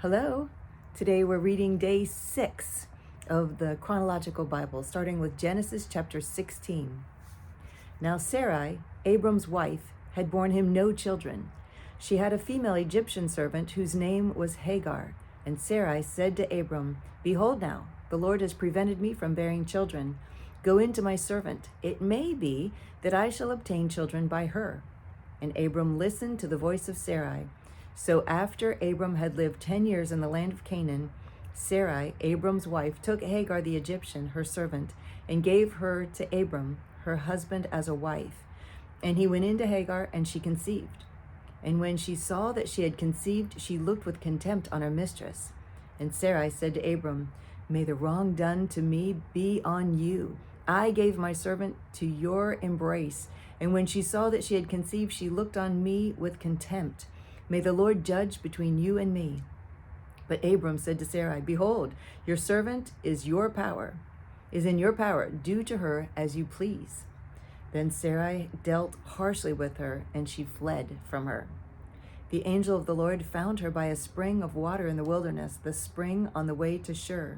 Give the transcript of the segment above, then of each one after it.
Hello. Today we're reading day 6 of the Chronological Bible, starting with Genesis chapter 16. Now Sarai, Abram's wife, had borne him no children. She had a female Egyptian servant whose name was Hagar. And Sarai said to Abram, "Behold now, the Lord has prevented me from bearing children. Go in to my servant. It may be that I shall obtain children by her." And Abram listened to the voice of Sarai. So after Abram had lived 10 years in the land of Canaan, Sarai, Abram's wife, took Hagar the Egyptian, her servant, and gave her to Abram, her husband, as a wife. And he went in to Hagar, and she conceived. And when she saw that she had conceived, she looked with contempt on her mistress. And Sarai said to Abram, "May the wrong done to me be on you. I gave my servant to your embrace. And when she saw that she had conceived, she looked on me with contempt. May the Lord judge between you and me." But Abram said to Sarai, "Behold, your servant is in your power. Do to her as you please." Then Sarai dealt harshly with her, and she fled from her. The angel of the Lord found her by a spring of water in the wilderness, the spring on the way to Shur.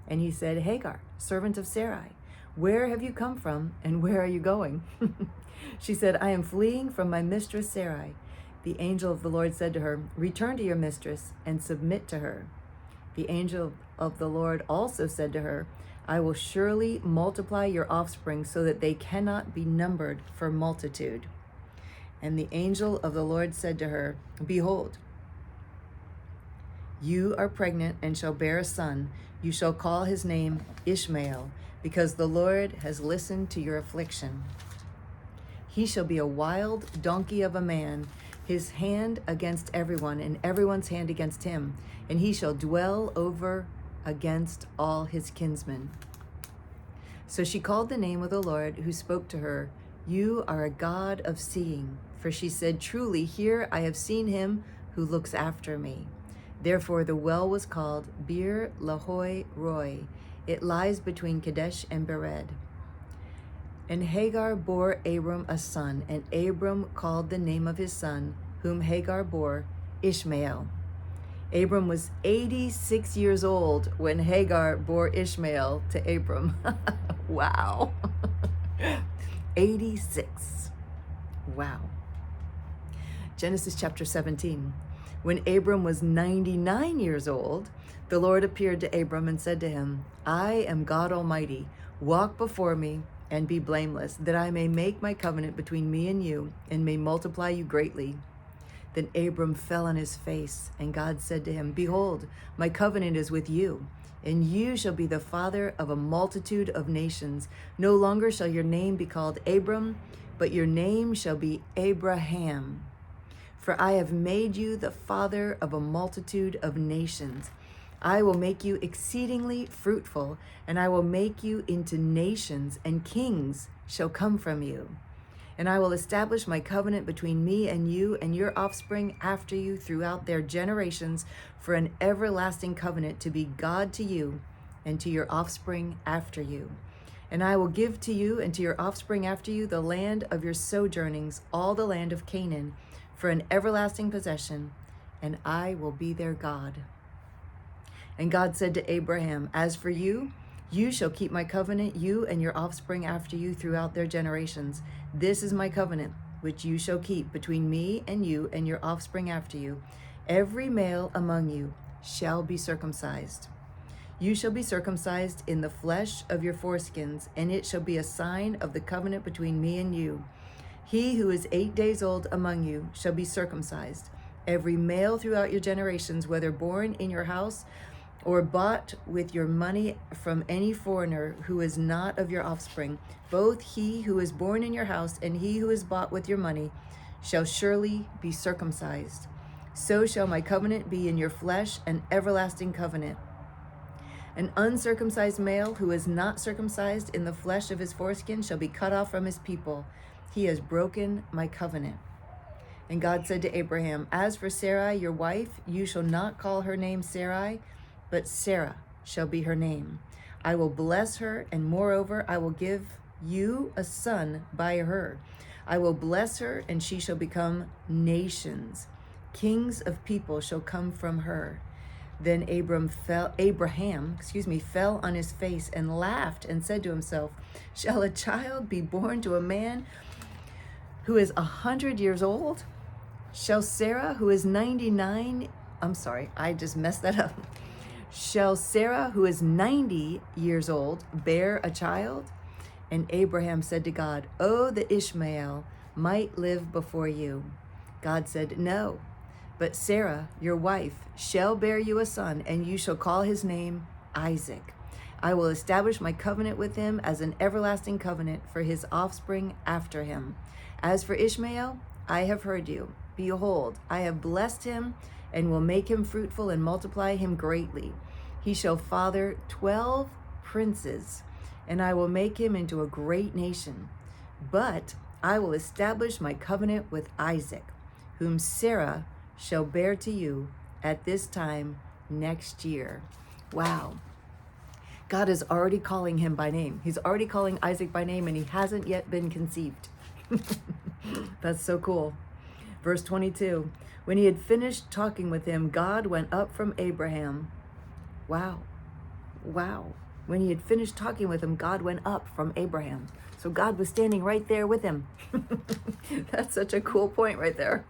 And he said, "Hagar, servant of Sarai, where have you come from, and where are you going?" She said, "I am fleeing from my mistress Sarai." The angel of the Lord said to her, "Return to your mistress and submit to her." The angel of the Lord also said to her, "I will surely multiply your offspring so that they cannot be numbered for multitude." And the angel of the Lord said to her, "Behold, you are pregnant and shall bear a son. You shall call his name Ishmael, because the Lord has listened to your affliction. He shall be a wild donkey of a man, his hand against everyone, and everyone's hand against him, and he shall dwell over against all his kinsmen." So she called the name of the Lord who spoke to her, "You are a God of seeing." For she said, "Truly here I have seen him who looks after me." Therefore the well was called Bir Lahoi Roi. It lies between Kadesh and Bered. And Hagar bore Abram a son, and Abram called the name of his son, whom Hagar bore, Ishmael. Abram was 86 years old when Hagar bore Ishmael to Abram. Wow. 86. Wow. Genesis chapter 17. When Abram was 99 years old, the Lord appeared to Abram and said to him, "I am God Almighty. Walk before me and be blameless, that I may make my covenant between me and you, and may multiply you greatly." Then Abram fell on his face, and God said to him, "Behold, my covenant is with you, and you shall be the father of a multitude of nations. No longer shall your name be called Abram, but your name shall be Abraham. For I have made you the father of a multitude of nations. I will make you exceedingly fruitful, and I will make you into nations, and kings shall come from you. And I will establish my covenant between me and you and your offspring after you throughout their generations for an everlasting covenant, to be God to you and to your offspring after you. And I will give to you and to your offspring after you the land of your sojournings, all the land of Canaan, for an everlasting possession, and I will be their God." And God said to Abraham, "As for you, you shall keep my covenant, you and your offspring after you throughout their generations. This is my covenant, which you shall keep between me and you and your offspring after you. Every male among you shall be circumcised. You shall be circumcised in the flesh of your foreskins, and it shall be a sign of the covenant between me and you. He who is 8 days old among you shall be circumcised. Every male throughout your generations, whether born in your house or bought with your money from any foreigner who is not of your offspring, both he who is born in your house and he who is bought with your money shall surely be circumcised. So shall my covenant be in your flesh, an everlasting covenant. An uncircumcised male who is not circumcised in the flesh of his foreskin shall be cut off from his people. He has broken my covenant." And God said to Abraham, "As for Sarai, your wife, you shall not call her name Sarai, but Sarah shall be her name. I will bless her, and moreover, I will give you a son by her. I will bless her, and she shall become nations. Kings of people shall come from her." Then Abraham fell on his face and laughed and said to himself, shall a child be born to a man who is 100 years old? Shall Sarah, who is 99, I'm sorry, I just messed that up. Shall Sarah, who is 90 years old, bear a child? And Abraham said to God, oh, that Ishmael might live before you. God said, no, but Sarah, your wife, shall bear you a son, and you shall call his name Isaac. I will establish my covenant with him as an everlasting covenant for his offspring after him. As for Ishmael, I have heard you. Behold, I have blessed him and will make him fruitful and multiply him greatly. He shall father 12 princes, and I will make him into a great nation. But I will establish my covenant with Isaac, whom Sarah shall bear to you at this time next year. Wow. God is already calling him by name. He's already calling Isaac by name, and he hasn't yet been conceived. That's so cool. Verse 22, when he had finished talking with him, God went up from Abraham. Wow. When he had finished talking with him, God went up from Abraham. So God was standing right there with him. That's such a cool point right there.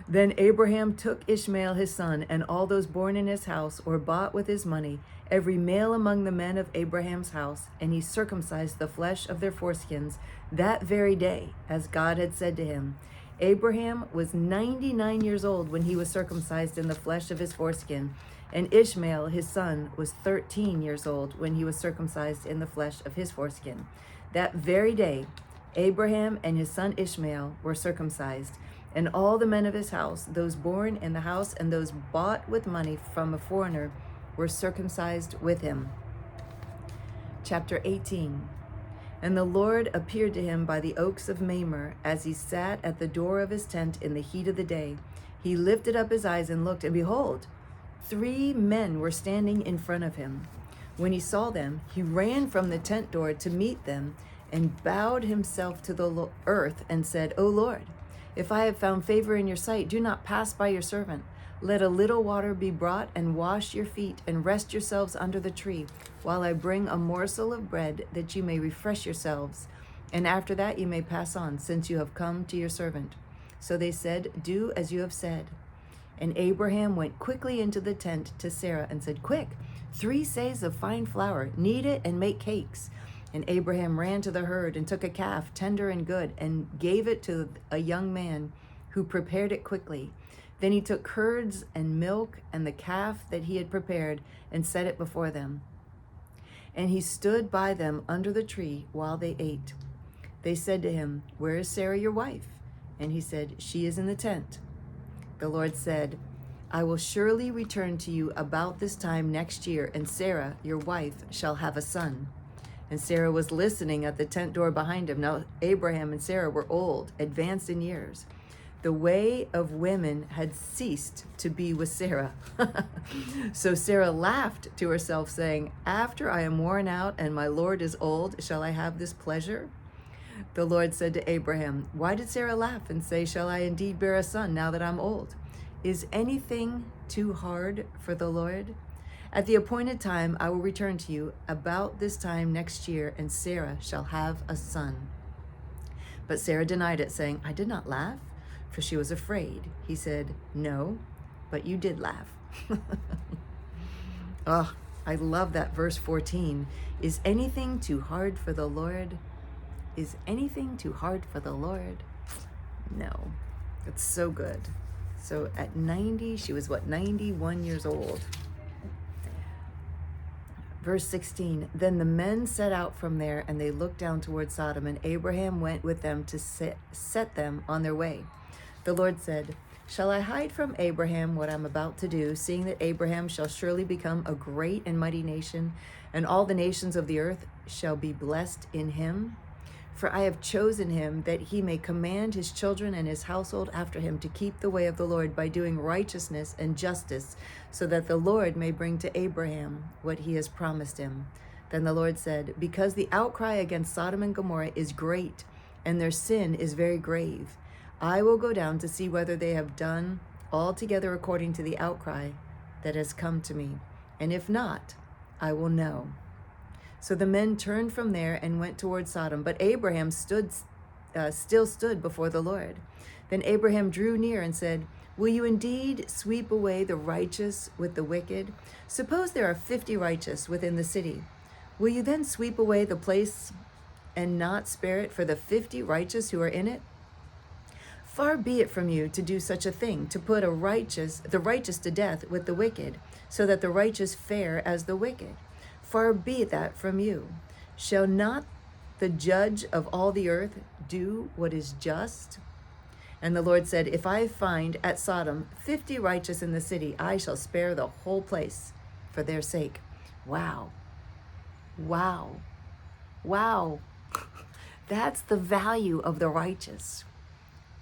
Then Abraham took Ishmael his son, and all those born in his house or bought with his money, every male among the men of Abraham's house, and he circumcised the flesh of their foreskins that very day, as God had said to him. Abraham was 99 years old when he was circumcised in the flesh of his foreskin, and Ishmael his son was 13 years old when he was circumcised in the flesh of his foreskin. That very day, Abraham and his son Ishmael were circumcised, and all the men of his house, those born in the house and those bought with money from a foreigner, were circumcised with him. Chapter 18. And the Lord appeared to him by the oaks of Mamre as he sat at the door of his tent in the heat of the day. He lifted up his eyes and looked, and behold, 3 men were standing in front of him. When he saw them, he ran from the tent door to meet them and bowed himself to the earth and said, O Lord, if I have found favor in your sight, do not pass by your servant. Let a little water be brought, and wash your feet, and rest yourselves under the tree, while I bring a morsel of bread, that you may refresh yourselves. And after that you may pass on, since you have come to your servant. So they said, do as you have said. And Abraham went quickly into the tent to Sarah and said, quick, 3 seahs of fine flour, knead it and make cakes. And Abraham ran to the herd and took a calf, tender and good, and gave it to a young man who prepared it quickly. Then he took curds and milk and the calf that he had prepared and set it before them. And he stood by them under the tree while they ate. They said to him, where is Sarah your wife? And he said, she is in the tent. The Lord said, I will surely return to you about this time next year, and Sarah, your wife, shall have a son. And Sarah was listening at the tent door behind him. Now Abraham and Sarah were old, advanced in years. The way of women had ceased to be with Sarah. So Sarah laughed to herself, saying, after I am worn out and my Lord is old, shall I have this pleasure? The Lord said to Abraham, why did Sarah laugh and say, shall I indeed bear a son now that I'm old? Is anything too hard for the Lord? At the appointed time, I will return to you about this time next year, and Sarah shall have a son. But Sarah denied it, saying, I did not laugh, for she was afraid. He said, no, but you did laugh. Oh, I love that verse 14. Is anything too hard for the Lord? Is anything too hard for the Lord? No. It's so good. So at 90, she was 91 years old. Verse 16, then the men set out from there, and they looked down toward Sodom, and Abraham went with them to set them on their way. The Lord said, shall I hide from Abraham what I'm about to do, seeing that Abraham shall surely become a great and mighty nation, and all the nations of the earth shall be blessed in him? For I have chosen him that he may command his children and his household after him to keep the way of the Lord by doing righteousness and justice, so that the Lord may bring to Abraham what he has promised him. Then the Lord said, because the outcry against Sodom and Gomorrah is great, and their sin is very grave, I will go down to see whether they have done altogether according to the outcry that has come to me, and if not, I will know." So the men turned from there and went toward Sodom, but Abraham still stood before the Lord. Then Abraham drew near and said, "Will you indeed sweep away the righteous with the wicked? Suppose there are 50 righteous within the city. Will you then sweep away the place and not spare it for the 50 righteous who are in it? Far be it from you to do such a thing, to put the righteous to death with the wicked, so that the righteous fare as the wicked. Far be that from you. Shall not the judge of all the earth do what is just?" And the Lord said, "If I find at Sodom 50 righteous in the city, I shall spare the whole place for their sake." Wow. Wow. Wow. That's the value of the righteous.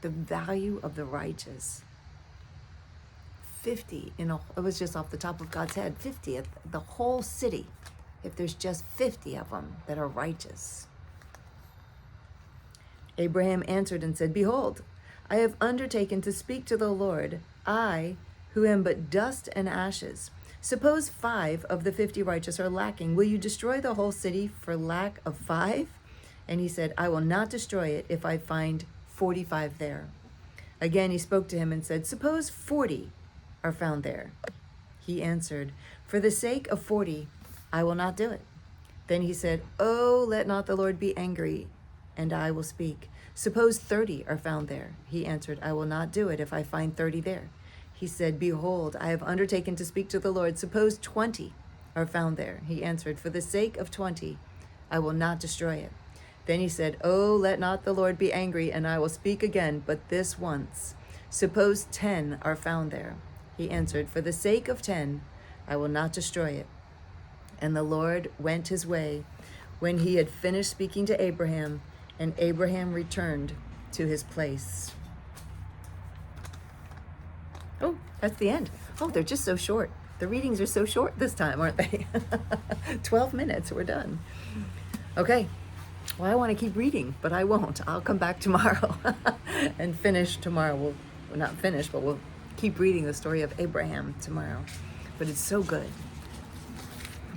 The value of the righteous. 50 it was just off the top of God's head. 50, the whole city. If there's just 50 of them that are righteous. Abraham answered and said, "Behold, I have undertaken to speak to the Lord, I, who am but dust and ashes. Suppose 5 of the 50 righteous are lacking. Will you destroy the whole city for lack of 5? And he said, "I will not destroy it if I find 45 there." Again he spoke to him and said, "Suppose 40 are found there." He answered, "For the sake of 40, I will not do it." Then he said, "Oh, let not the Lord be angry, and I will speak. Suppose 30 are found there." He answered, "I will not do it if I find 30 there." He said, "Behold, I have undertaken to speak to the Lord. Suppose 20 are found there." He answered, "For the sake of 20, I will not destroy it." Then he said, "Oh, let not the Lord be angry, and I will speak again, but this once. Suppose 10 are found there." He answered, "For the sake of 10, I will not destroy it." And the Lord went his way when he had finished speaking to Abraham, and Abraham returned to his place. Oh, that's the end. Oh, they're just so short. The readings are so short this time, aren't they? 12 minutes, we're done. Okay. Well, I want to keep reading, but I won't. I'll come back tomorrow and finish tomorrow. We'll not finish, but we'll keep reading the story of Abraham tomorrow. But it's so good.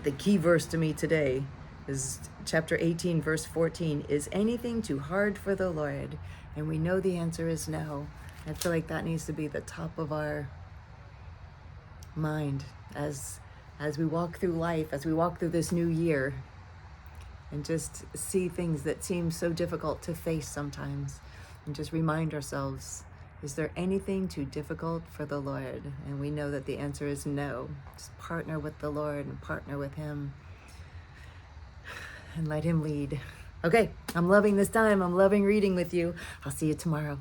The key verse to me today is chapter 18, verse 14. Is anything too hard for the Lord? And we know the answer is no. I feel like that needs to be the top of our mind as we walk through life, as we walk through this new year, and just see things that seem so difficult to face sometimes, and just remind ourselves, is there anything too difficult for the Lord? And we know that the answer is no. Just partner with the Lord and partner with him and let him lead. Okay, I'm loving this time. I'm loving reading with you. I'll see you tomorrow.